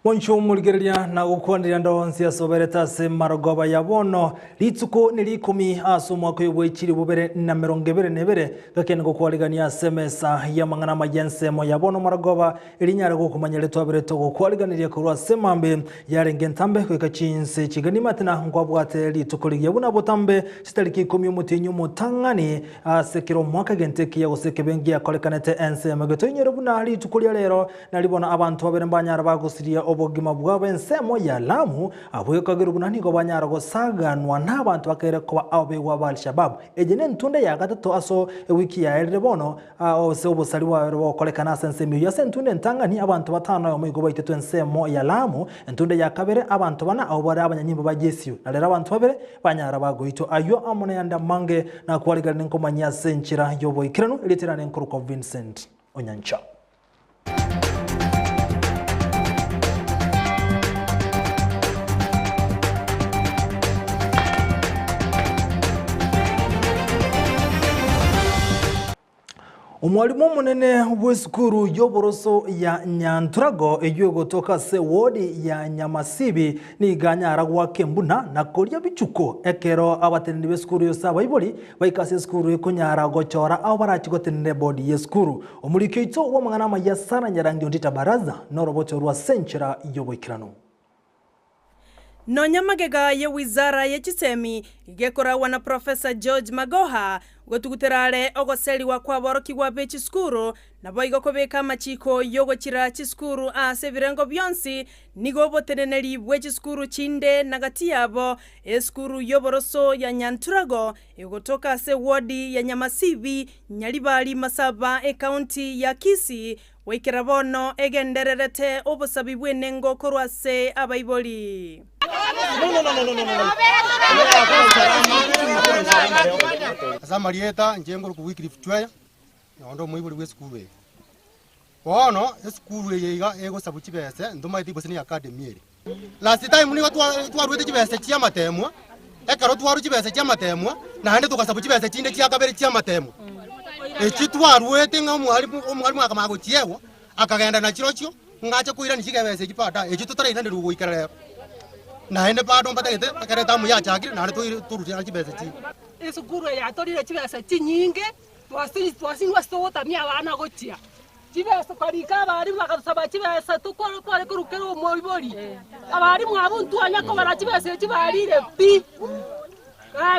Poncho mulgeria na gukondira ndonsi asobereta se marogoba ya bono litsuko nilikumi aso mwako yobwechiri bubere na 22 gakene gukwaligania semesa ya mangana majensemo ya bono marogoba ilinyara gukumanya leto abereto gukwaligania kurwa semambe yarenge ntambe kweka chinse kigani matina ngwabwate litsuko liya buna botambe sitaliki 10 mutinyu mutangani sekiro mwaka genteki ya gusekebengi akolekanete Ensa Eyemo getoinyero buna litsuko lya lero nalibona abantu babere mbanyara bagusiria obogima bwa Ensa Eyemo ya Lamu abwekagira bunani go banyara go saganwa n'abantu bakere kuba abewa ba Al-Shabaab ejene ntunde ya gatatu aso wiki ya elebono ose obusali wa kolekana Ensa Eyemo ya sentunde ntangani abantu batano mu go bayitetu Ensa Eyemo ya Lamu ntunde ya kabere abantu bana abo bari abanyanyimbo ba Jesio nalera abantu babere banyara bagoito ayo amone yanda mange na kwaligana nkomanya senchira yobo ikirano iliterane nkuruko Vincent Onyancha. Umwalimu munene w'esukuru y'oboroso ya Nyanturago eyo gotoka se wodi ya Nyamasibi ni ganyara gwa Kembuna na kolya bichuko ekero abatenende b'esukuru yosaba iboli bayikase esukuru ekonyara gochora aho barachigotenende bodi y'esukuru omulikeito wa mangana mayasara nyarangi ondita baraza noroboto rwa senchera yoboikirano Nonyamagega ye wizara ya Chisemi gekorawa na Professor George Magoha gotuguterare ogoseli wa kwa boroki wa bechiskuru na boigo kobeka machiko yogo chira chiskuru ase birengo byonsi nigo boteneneri bwechiskuru chinde nagati yabo eskuru yoboroso ya Nyanturago yogotoka se wodi ya Nyamasibi Nyalibali Masaba county ya Kisii Wekerabono egendererete obusabi bwenengo korwase abaiboli. Asambalieta njengo kuwikiri futwaya nondo muibuli w'esukuru ono esukuru yeiga ego sabu chibese ndoma itibo sini academy eri last time nigo twarwete chibese chia matemwa ekaro twaru chibese chia matemwa na hande tukasabu chibese chinde chia kabere chia matemwa echitwarwete omwalimu akamago chiewo akagenda na chirochio ngache kuira nishikebese chipata echitutara inande rugoikara lero na hende pado mbatagete akareta mu yachagire na hande turutia chibese chi esukuru ya torire chibese chinyinge twasinywa sota mia bana gochia chibese kwarika bari bakasaba chibese tukoro tware kurukero moibori abari mu abuntu anyako bara chibese chibarire pi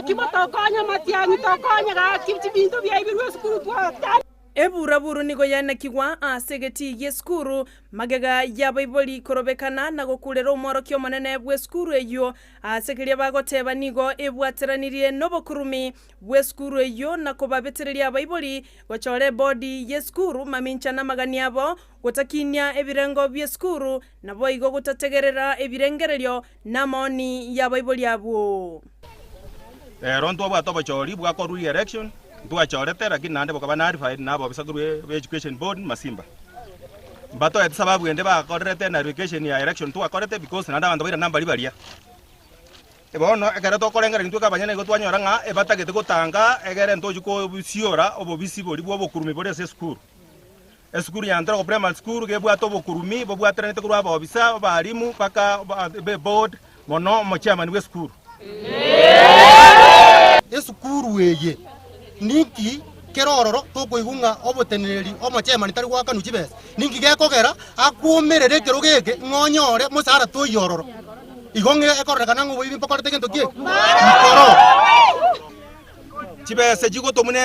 kimotokanya matiangi tokanya ga kibintu bya ibiru esukuru twata Eburaburu nigo yanakigwa asegeti yeskuru magega yabaiboli korobekana na gokulero umorokyo manene bweskuru eyo asekelia bagoteba nigo ebwateranirie nobokurumi bweskuru eyo nako babeterelia abaiboli gochore body yeskuru mamincha na magani abo gotakinya ebirengo byeskuru nabo igo gotategerera ebirengerelyo namoni yabaiboli abo ronto bwatoba chori bwakoruri election tuachorete lakini nande bokaba verified nabo bisaguru education board Masimba bato ya sababu ende ba korete na education ya election tuakorete because nanda bantu baira namba libalia ebono ekere to korengera ntu kabanyane go twanyora nga ebatagete gutanga egere ntoju ko bisiora obobisi boli bwo bokurumi bole se school esukuru ya Nyanturago primary school gebwa to bokurumi bo bwatranete kurwa ba obisa balimu paka board mono mo chairman we school esukuru eye Niki kerororo tokoigunga oboteneri omachemani tari gwakanu chibese ninki gekogera akumerere kero geke ngonyore musara toyororo igonge ekorekana ngo bibi pokorete gento kie ikoro chibese chigoto mune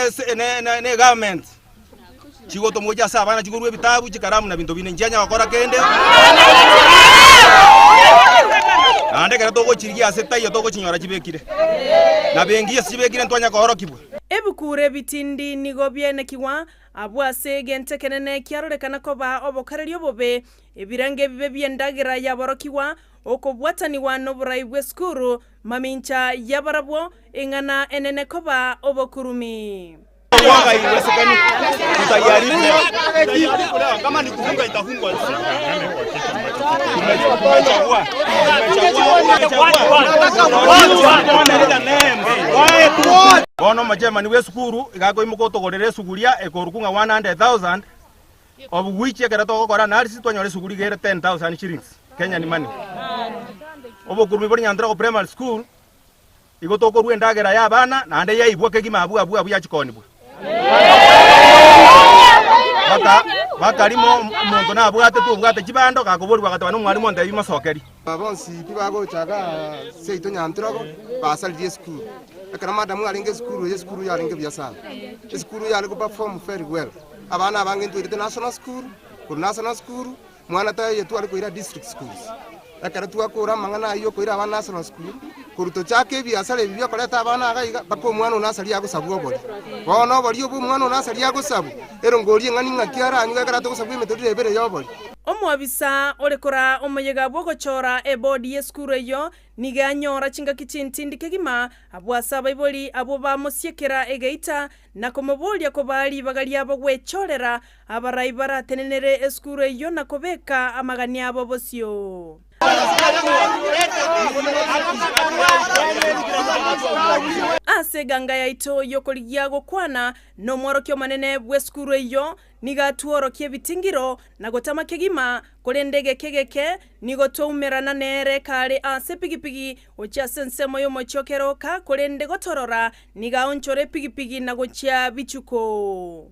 ne government chigoto moja sabana chigurwe bitabu chikaramu na bintu bine njanya bakora kende ande kera togo chirigia seta yo togo chinyora chibekire na bengi chibekire ntwanya kohoro kibwe ebukure bitindi nigo byenekiwa abwase gentekenene kyarorekana koba obokarelyo bobe ebirange bibe byendagira yaborokiwa okobwataniwa noburai bweskuru mamincha yabarabwo engana enene koba obokurumi Wanga iwesekani tutayaribu kama ni kufunga itafungwa tumechagua bono majemani w'esukuru igago imukotogorere suguria ekorukunga 100,000 of which ekera togokora narisi twanyore suguri gere 10,000 shillings Kenya ni money. Obo kurbi bori nyandra ko primary school. Igo to ko ruendagera ya bana na ande ya ibwo kegima abu ya chikoni bwo. Bakarimo muntu na bwate tu bwate kibando kakobori bwagata bano mwari monde bimasokeri. Babonsi bibago chaga seito nyantrago basalije school. Akana madamu alinge school yalinge byasana. School yalinge perform very well. Abana abange ntu international school, ku national school, mwana taye yetu aliko ira district schools. Akara tu akora mangana iyo ko ira abana national school. Kuruto chake byasale bibyo koleta abana agaiga bako mwana unasali yago sabu obori. Bono bori obu mwana unasali yago sabu. Ero ngori ngani ngakiara anyuga kara to sabu imetodi ebere yobori. Omwabisa orekora omoyega bwogochora ebodi yeskuru eyo niga anyora chinga kichintindi kegima abwasa baiboli abo bamusiekera egeita nakomobolia ko bali bagali abo gwechorera abarai baratenenere eskuru eyo nakobeka amagani abo bosio. Ase ganga ya ito yokoligiago kwana no mworokyo manene bweskuru eyo niga tuorokye bitingiro nagotama kegima kole ndege kegeke nigo toumerana nere kale ase pigipigi ocha sensemo yo mochokero ka kole ndego torora niga onchore pigipigi nagocha bichuko.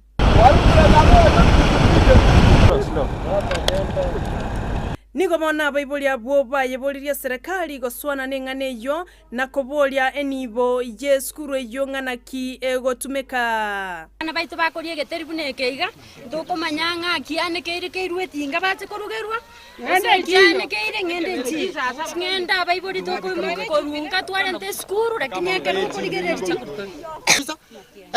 Nigo mona baibolia boba yeboliria serikali goswana nengane yo nakobolia enibo yeskuru yo nganaki egotumeka ana baito bakorie geteribune keiga ndokomanyanga kiane keire keirweti ngabatse korugerwa ende kiane keire ngende nchi ngenda baiboli tokorunga twarente skuru rakinyeke rukurigerercha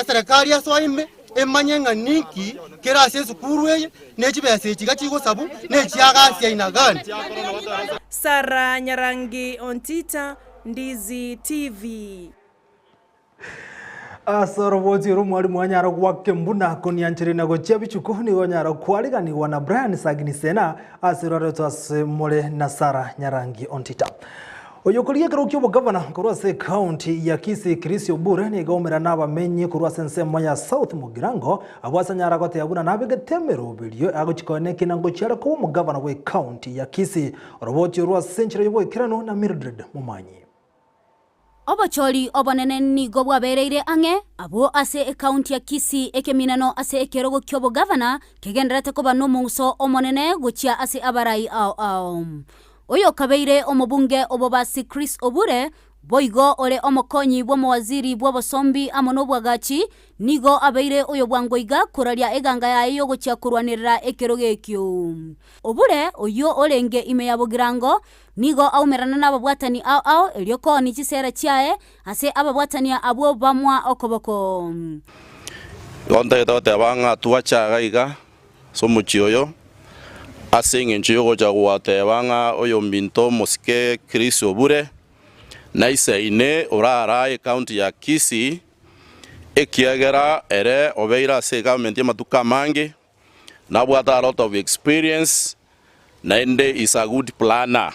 serikali asoime emanyenga niki kerase skuru eye nechibese chigachigo sabu nechiagasia inagani. Sara Nyarangi Ontita, Ndizi TV. Asoroboti rumwalimu wanyara gwake mbuna konyanchiri nago chabichuko ni wanyara kwaligani wana Brian Saginisena asirore mole na Sara Nyarangi Ontita. Oyokulia karukyo gavana kurwase county ya Kisii Chris Obure ni gomera naba menye kurwase nsemo ya South Mugirango abwasa nyara gote yabuna nabege temero bilio agochikone kinango cyara ko mu gavana we county ya Kisii roboti urwase century yoboye kirano na Mildred Mumanyi. Obochori obonene nigo bwabereire ange abo ase county ya Kisii ekeminano ase ekerogo kyobo gavana kegenderate ko bano munso omonene gochia ase abarai Oyo kabeire omobunge obobasi Chris Obure boigo ole omokonyi bw'omowaziri bw'obosombi amono bwagachi nigo abeire oyo bwangoiga kuralia eganga yayo gochia kurwanirira ekerogekyo. Obure oyo olenge ime ya Bugirango nigo aumerana n'ababwatani ao elioko ni kisera chiae ase ababwatania abo bamwa okoboko. Onda etote banga tuachaga iga somuchioyo asenge nchiyogo jaguate banga oyo mbinto mosike Chris Obure na ine orara county ya Kisii ekiagera ere obeira se government matuka mangi na bwata a lot of experience na ende is a good planner.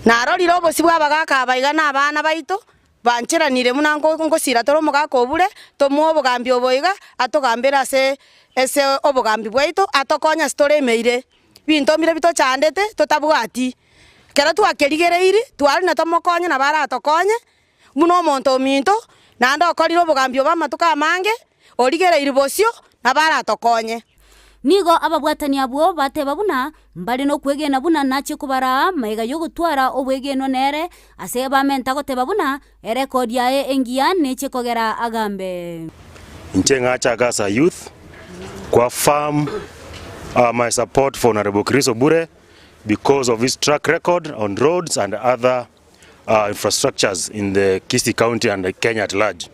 Na roriro bosi bwabagaka baiga na abana baito bancheranire munango ngosira toro mugaka Obure tomo obogambi oboiga atogambera ese obogambi bwaito atokonya story meire binto mire bito chandete totabwati kera twakerigereiri twari na tomokonya na bara atokonye muno monto minto na ndo okoriro obogambi obamatuka amange origereiri bosio na bara atokonye. Nigo ababwatani abo bateba buna mbali no kwegena buna nache kubara maiga yo gutwara obwegeno nere ase bamenta goteba buna record yae engia neche kogera agambe Nchenga chagasa youth kwa farm my support for Honorable Chris Obure because of his track record on roads and other infrastructures in the Kisii County and Kenya at large.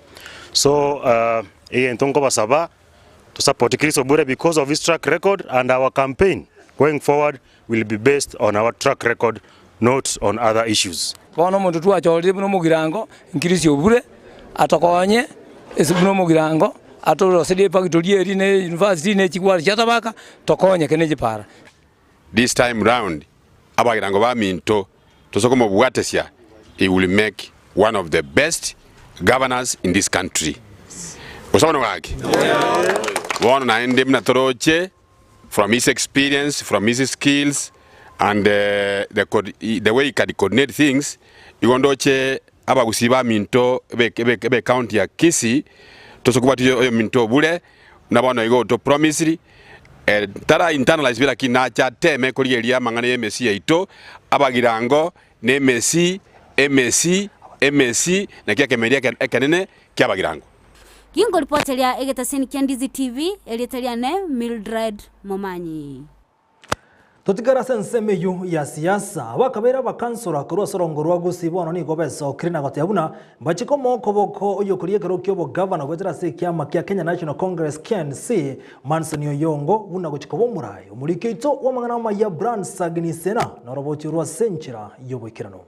So entongo basaba to support Chris Obure because of his track record, and our campaign going forward will be based on our track record, not on other issues. Bono muntu twachorire buno Mugirango Chris Obure atokonye esibuno Mugirango atoro sede pakitorie ne university ne chigwari chatabaka tokonye keneje para. This time round abagirango ba minto tosokomo bwatesia he will make one of the best governors in this country. Usawana wake. One na ende mnatoroche from his experience, from his skills, and the way he can coordinate things igondoche abagusiba minto be county ya Kisii tosokubati minto bule nabana igo to promissory tara internalize bila kinacha teme kolielia mangana MSC yaito abagirango ne MSC na kia kemeria ekanene kia bagirango. Kingo ripotelia egetaseni kia Ndizi TV elitelia ne Mildred Momanyi. Tutigara sensemeyu ya siasa wakabera bakansura kurwa sorongorwa gusibono ni gobeso krina gotyabuna bachiko moko boko oyo kuriye kerokyo bo governor gwetera se kiama kia Kenya National Congress KNC Vincent Onyancha buna gochiko bo murayo mulikito wa mangana ma ya brand sagini sena norobochirwa senchira yobekirano.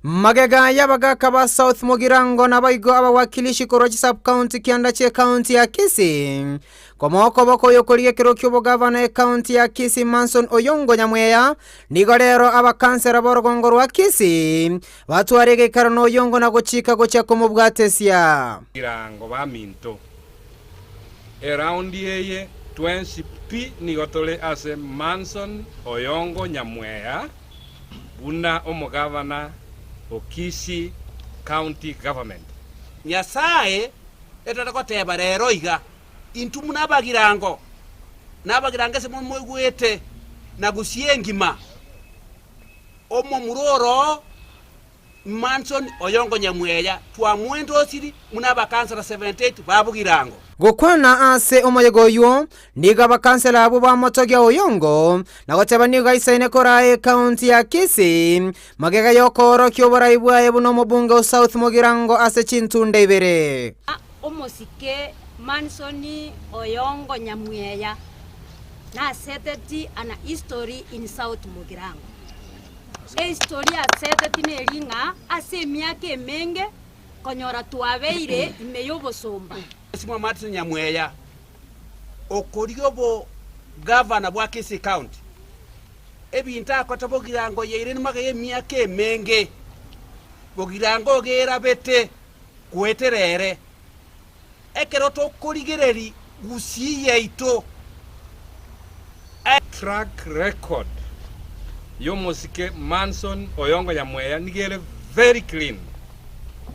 Magega yabaga kaba South Mugirango na baigo abawakilishi korochi sub county kiandache county ya Kisii. Kwa moko boko yokolie kirokyo bo governor county ya Kisii Vincent Onyancha Nyamweya nigorero abakansera borogongoro wa Kisii watu warege karano Onyancha na gochika gocha komubwatesia Mugirango ba minto around yeye 20p nigotole ase Vincent Onyancha Nyamweya buna omugavana Kisii County Government. Nyasaye etatagoteba rero iga intumu nabagirango se mwegwete na gusiengima omo muroro Vincent Onyancha Nyamweya twamwendo siri munaba kansela 78 babugirango gukwana ase omoyegoyo niga bakansela abo bamotogya Onyancha na goteba niga isaine korae county ya Kisii magega yokoro kyoborai bwaye buno mubunge South Mugirango ase chintunde ibere omosike Vincent Onyancha Nyamweya na seteti ana history in South Mugirango. Historia seteti nelinga ase miaka menge konyora tuabeire imeyobo somba. Simwa Vincent Nyamweya okoriobo governor bwa Kisii County ebinta kotabogirango yeire nimagaye miaka menge bogirango gera bete kweterere ekero to korigereri gusiye ito track record yomosike Vincent Onyancha Nyamweya nigere very clean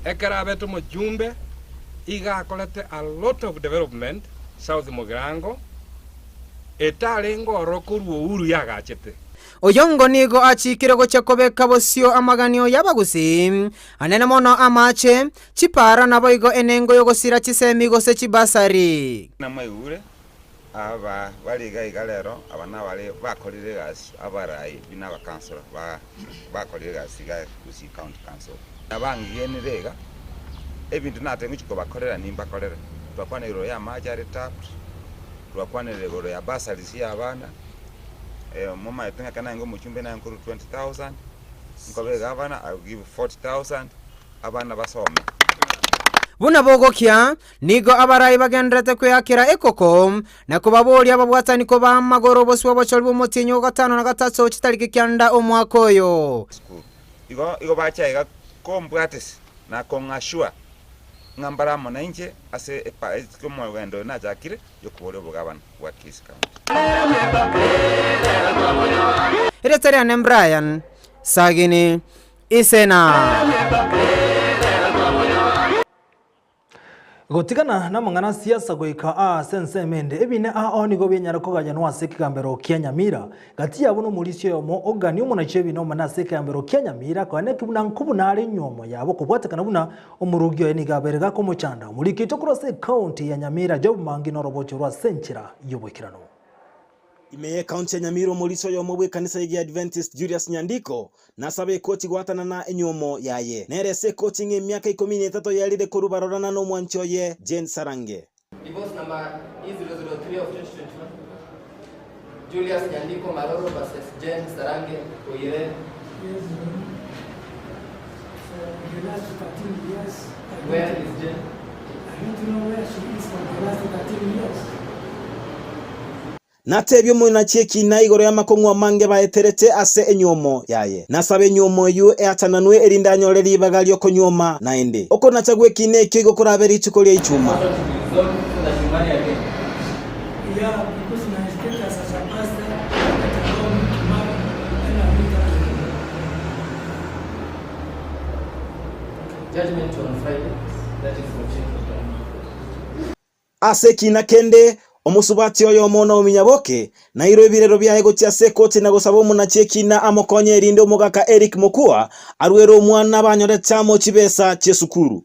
ekera beto mojumbe iga kolete a lot of development South Mugirango etalengo rokoruo uru yagachete Onyancha nigo achikire gocha kobeka bosio amaganio yabagusi anene mono amache chipara naboigo enengo yogosira chisemigo se chibasari namayure aba baliga igalero abana bali bakolire gas abarai bina bakansela bakolire gas ga Kisii County Council abangiyenirega ebintu natenga chiko bakorera nimba korera twakwaniro ya majari tap twakwanire goro ya basari si abana mama yetenga kana ngo muchumbe na nkuru 20,000 ngobe governor I will give 40,000 abana basome buna bogokia nigo abarai bagendrete kwakira ekoko na kubabori ababwatani ko bamagoro boswa bocholbo motinyo gatano na gatatu chitariki kyanda omwakoyo igo bacha iga kombwates na kongashua ngambara monanje ase epa komo wendo na jakire yokubole bugabana wa Kisii County Retarian Brian Sagini Isena Gotigana na mangana siasa goika sensemende ebine onigo benyara koganya no aseke kambero Nyamira gati yabo no murisyo yomo ogani umunache bino manaseke kambero Nyamira kwane kibuna nkubuna ari nyomo yabo kubwatekana buna omurugyo eni gaberega ko muchanda muri kito kurose county ya Nyamira job mangi no robochorwa senchira yobwekirano Imeye county ya Nyamira murisyo yomo bwe kanisa ya Adventist Julius Nyandiko nasabe koti gwatana na enyomo yaye nerese coaching emyaka 13 yalire kurubarorana no mwancho ye Jane Sarange Divorce number E003 of 2021 Julius Nyandiko Maroro versus Jane Sarange Koire. Yes, for the last 13 years. Where is Jane? I don't know where she is for the last 13 years. Natebyo muna cheki na igoro ya makongwa mange baeterete ase enyomo yaye nasabe enyomo yu eatananwe elindanyo libagalyo konyoma naende oko nachagwe kine kigo kuraberi chukoli ichuma judgment on Friday. That is for children. Ase kina kende omusubati oyo mono minyaboke na iro ebirero bya ego tia sekoti na gusaba omunache kina amokonye erinde omugaka Eric Mokua arwero omwana banyore chamo chibesa chesukuru.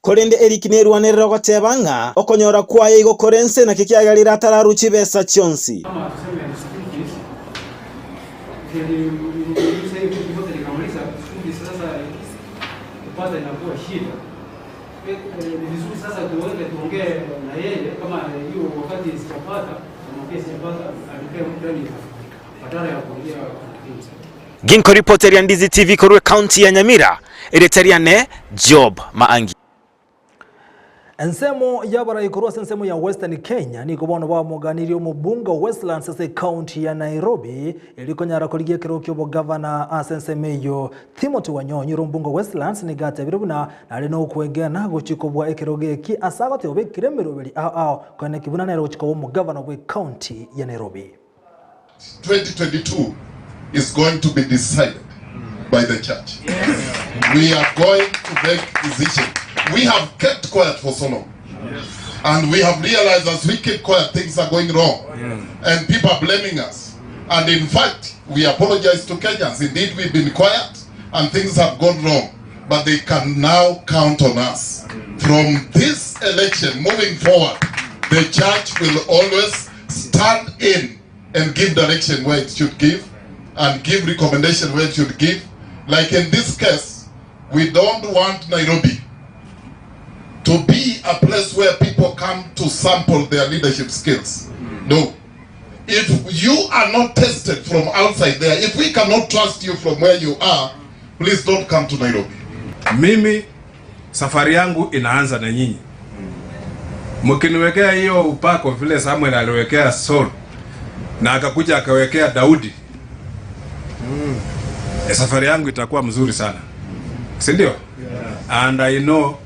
Korende Eric nerwanirira gotebanga okonyora kwaye igokorense na kikiagarira atararuchi besa chionsi. Ginko reporter ya Ndizi TV korwe county ya Nyamira eretariane Job Maangi. Ensemo yabara ikorwa ensemo ya Western Kenya ni kubono ba muganiri omubunga Westlands ase county ya Nairobi ilikonyara koligia kirokyo bo governor asensemeyo Timothy Wanyonyi rumbunga Westlands ni gate birubuna nali no kwegana gochikobwa ekirogeki asagote obekire miroberi kone kibuna nero gochikobo mu governor we county ya Nairobi. 2022 is going to be decided by the church. Yes. We are going to make decision. We have kept quiet for so long. Yes. And we have realized as we keep quiet, things are going wrong. Yes. And people are blaming us. And in fact, we apologize to Kenyans. Indeed, we've been quiet and things have gone wrong. But they can now count on us. From this election moving forward, the church will always stand in and give direction where it should give and give recommendation where it should give. Like in this case, we don't want Nairobi to be a place where people come to sample their leadership skills. No. If you are not tested from outside there, if we cannot trust you from where you are, please don't come to Nairobi. Mimi safari yangu inaanza na nyinyi. Mkiniwekea hiyo upako vile Samuel aliwekea Saul na akakuja akawekea Daudi. Safari yangu itakuwa mzuri sana. Si ndio? Yeah. And I know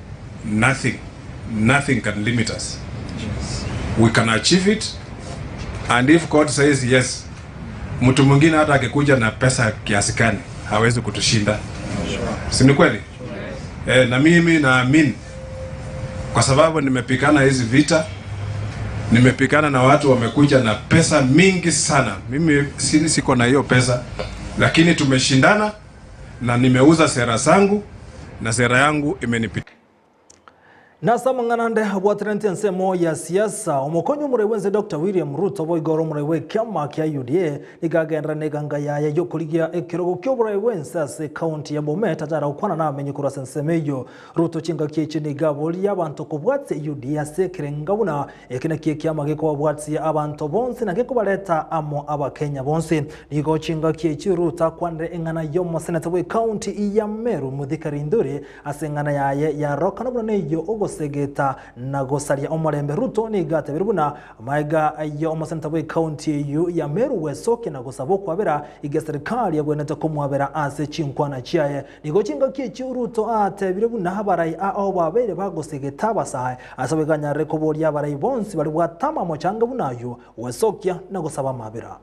nothing can limit us. We can achieve it, and if God says yes, mtu mwingine hata akikuja na pesa kiasi gani hawezi kutushinda. Si ni kweli? Na mimi naamini kwa sababu nimepikana hizi vita, nimepikana na watu wamekuja na pesa mingi sana. Mimi siko na hiyo pesa, lakini tumeshindana na nimeuza sera zangu na sera yangu imenipita. Nasa manganande abwatirenti ensemo ya siasa omukonyo murewenze Dr. William Ruto boigoro murewe kyama kya UDA igagendera neganga yaye yo kuligia ekirogo kyoburewense ase county ya Bomet atara ukwana na amenye kurasa ensemeyo Ruto chinga kyechi ni gaboli y'abantu kubwatse UDA ase kirengabuna ekine kyama geko bwatse abantu bonse na geko baleta amo abakenya bonse nigo chinga kyechi Ruto kwande engana yo mo senator we county ya Meru Muthikarinduri ase engana yaye ya rokana buna neyo segeta na gosaria omorembe Ruto ni gate birubuna maiga yo omusenta we county ya Meru wesoke na gosabo kwabera ige serikali yabwenete komwabera ase chinkwana chiaye nigo chinga kyechi Ruto ate birubuna habarai ao babere bagosegeta basaye asabeganya rekobori yabarai bonsi bali bwatama mochanga bunayo wesokia na gosaba mabera.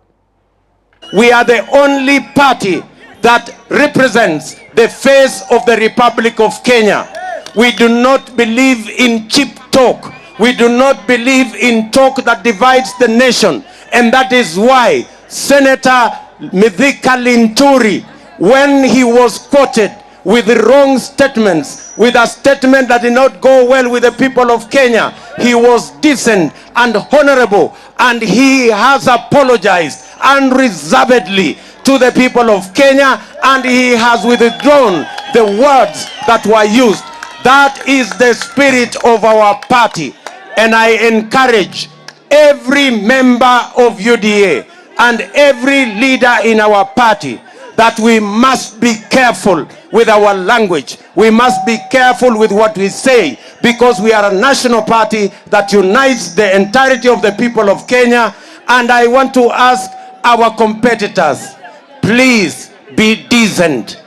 We are the only party that represents the face of the Republic of Kenya. We do not believe in cheap talk. We do not believe in talk that divides the nation. And that is why Senator Mithika Linturi, when he was quoted with wrong statements, with a statement that did not go well with the people of Kenya, he was decent and honorable, and he has apologized unreservedly to the people of Kenya, and he has withdrawn the words that were used. That is the spirit of our party, and I encourage every member of UDA and every leader in our party that we must be careful with our language. We must be careful with what we say, because we are a national party that unites the entirety of the people of Kenya. And I want to ask our competitors, please be decent.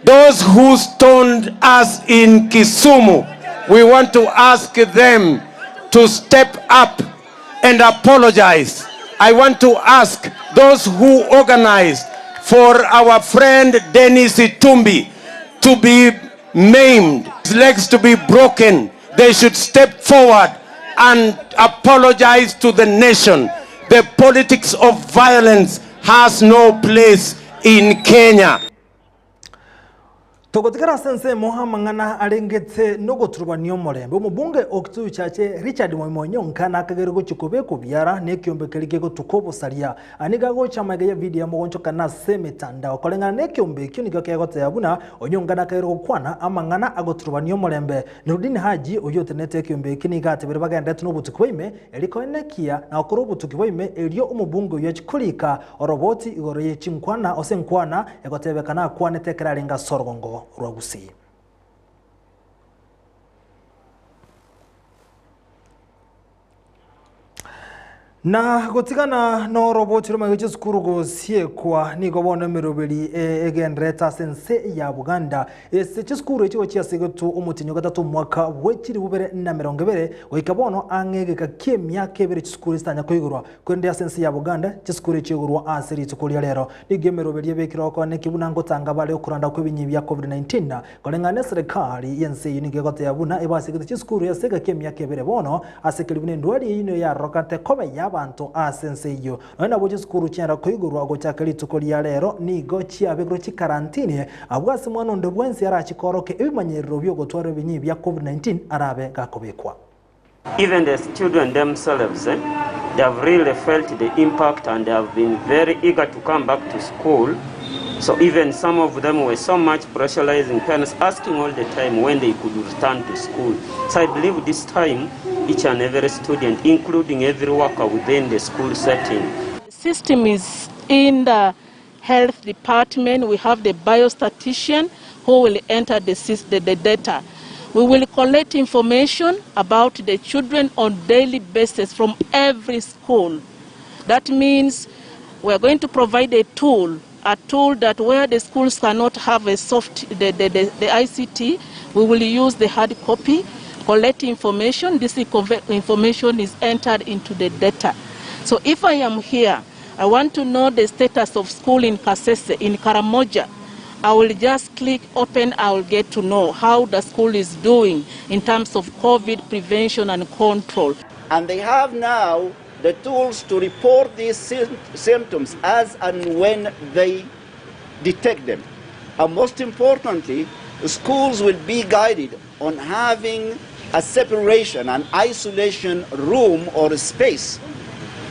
Those who stoned us in Kisumu, we want to ask them to step up and apologize. I want to ask those who organized for our friend Dennis Itumbi to be maimed, his legs to be broken. They should step forward and apologize to the nation. The politics of violence has no place in Kenya. Togotikara sense Mohamangana arengetse no goturubaniyo morembe umubunge Oktu chache Richard Moimonyo nkana akagerego chikobe kubyara nekyombe kelike go tukobo salia aniga go chamaga ya video mugoncho kana semetanda okolengana nekyombe kyo niga kyagote yabuna onyongana akagerego kwana amangana agoturubaniyo morembe Nurudini Haji oyote nete kyombe kiniga atebere bagenda tuno butukweime eliko enekia na okoro butukweime elio umubunge yachikulika oroboti igoroye chinkwana osenkwana egotebekana kwane tekerarenga sorgongo Rwagusi. Na gotigana no roboti roma yeje skuru go siekwa ni go bona mirobeli egendreta sense ya Buganda ese chiskuru echo chiasegetu umutinyo gatatu mwaka wekiri bubere na 20 goikabono angege ka kemyaka ebere chiskuru stanya koigurwa kwende sense ya Buganda chiskuru chigurwa asiri tukulia lero nigemerobeli ebekiro ko ne kibuna ngotanga bale okuranda kwebinyi bya COVID-19 kolengane serikali yense yinige gote yabuna ebasegetu chiskuru yasega kemyaka ebere bono asekiribune ndwali yino ya rokate kobe ya bantu asense iyo nona boje skuru cyara koigurwa go cyakali tukolia lero ni go cyabegro ci karantine abwase mwana ndo bwensi yara chikoroke ebimanyerero byo gotwara binyi bya COVID-19 arabe gakobekwa. Even the students themselves, they have really felt the impact and they have been very eager to come back to school. So even some of them were so much pressurizing parents, asking all the time when they could return to school. So I believe this time, each and every student, including every worker within the school setting. The system is in the health department. We have the biostatistician who will enter the data. We will collect information about the children on daily basis from every school. That means we are going to provide a tool that where the schools cannot have a the ICT, we will use the hard copy, collect information. This information is entered into the data. So if I am here, I want to know the status of school in Kasese, in Karamoja, I will just click open, I will get to know how the school is doing in terms of COVID prevention and control. And they have now the tools to report these symptoms as and when they detect them. And most importantly, schools will be guided on having a separation, an isolation room or a space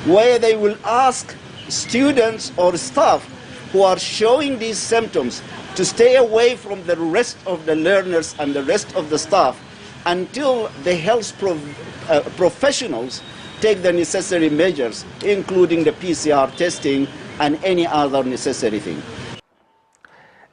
where they will ask students or staff who are showing these symptoms to stay away from the rest of the learners and the rest of the staff until the health professionals take the necessary measures, including the PCR testing and any other necessary thing.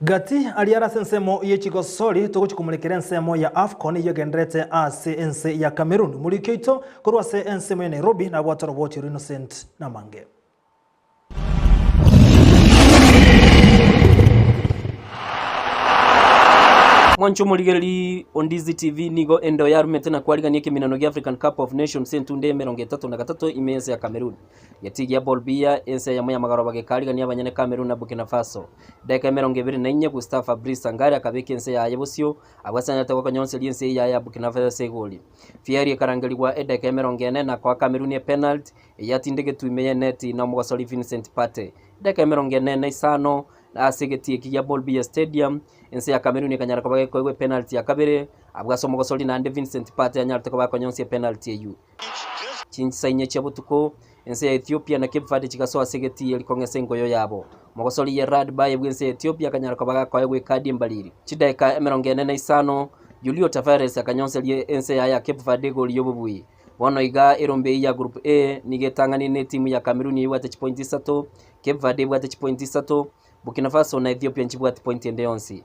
Gati aliara sensemo yechigo soli tukuchikumulekera nsemo ya AFCON yegendrete ase ense ya Cameroon mulikeito kurwa se ensemo ya Nairobi na bwatoro bwochi Innocent na Mange. Mwancho muligeri on Ndizi TV nigo endo yarumete na kwaligania kiminano ya African Cup of Nations sentunde 33 imeze ya Cameroon yatigi ya Bolbia Ensa Eyemo ya magaro bagekaligania abanyane Cameroon na Burkina Faso deka 24 Gustave Fabrice Ngari akabeke Ensa Eyemo sio abasanya takwa nyonse Ensa Eyemo ya Burkina Faso segoli fiari karangalirwa edeka 40 na kwa Cameroon ya penalty yatindege tuimeye neti na mugosoli Vincent Pate deka 45 asegetie kijya Bolbia Stadium Ensa ya Cameroon ikanyara kwa kwa penalty ya kabere abwaso mugosoli na Vincent Pate anyarite kwa nyonse penalty yu chinsainye chabutuko Ensa ya Ethiopia na Cape Verde chikaso asegeti yalikongese ngoyo yabo mugosoli ya Radba yebwense Ethiopia kanyara kwa kadi mbaliri chidaika 45 Julio Tavares akanyonse Ensa ya Cape Verde goli yobubui Wano iga irombe ya group A nigetangani ne timu ya Cameroon yiwate point 3 Cape Verde yiwate point 3 Burkina Faso na Ethiopia nchibuati point endeyonsi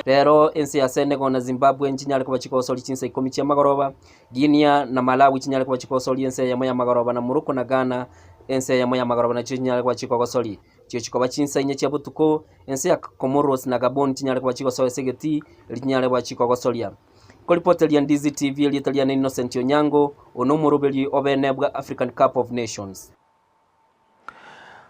pero Ensa ya Senegal na Zimbabwe nchinyale kwa chikosoli chinsa 10 cha magoroba Guinea na Malawi chinyale kwa chikosoli Ensa Eyemo ya magoroba na Morocco na Ghana Ensa Eyemo ya magoroba na chinyale kwa chikosoli Chio chikoba chinsa inye chia butuko ense ya Comoros na Gabon tinyale kwa chiko sawe segeti linyale kwa chiko gosolia. Kolipoteli Ndizi TV lietalia na Vincent Onyancha onomorobeli obenebwa African Cup of Nations.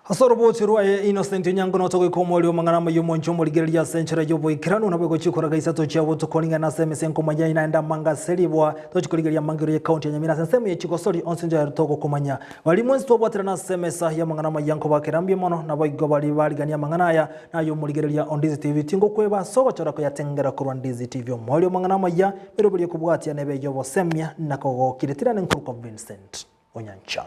Hasorobochi ruaye Vincent Onyancha no togo komolio mangana mayomo nchomo ligelia century yobo ikirano na bego chikora gaisa to chia butu koninga na seme senko manya inaenda manga selibwa to chikoligelia mangiro ye county ya Nyamira senseme ye chikosori onsenja ya togo komanya walimwenzi to bwatira na seme sa ya mangana mayanko bakirambye mono na baigo bali gania mangana ya na yo muligelia Ndizi TV tingo kweba soba chora ko yatengera ku Ndizi TV molio mangana maya birobili kubwatia nebe yobo semya nakogo kiretira nenkuru ko Vincent Onyancha.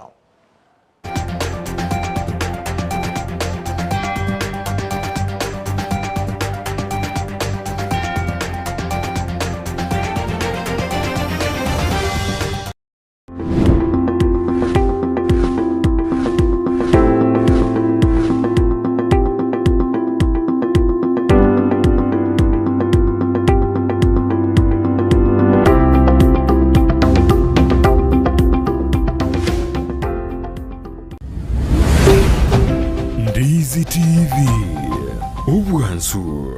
Ndizi TV, Ubwansu.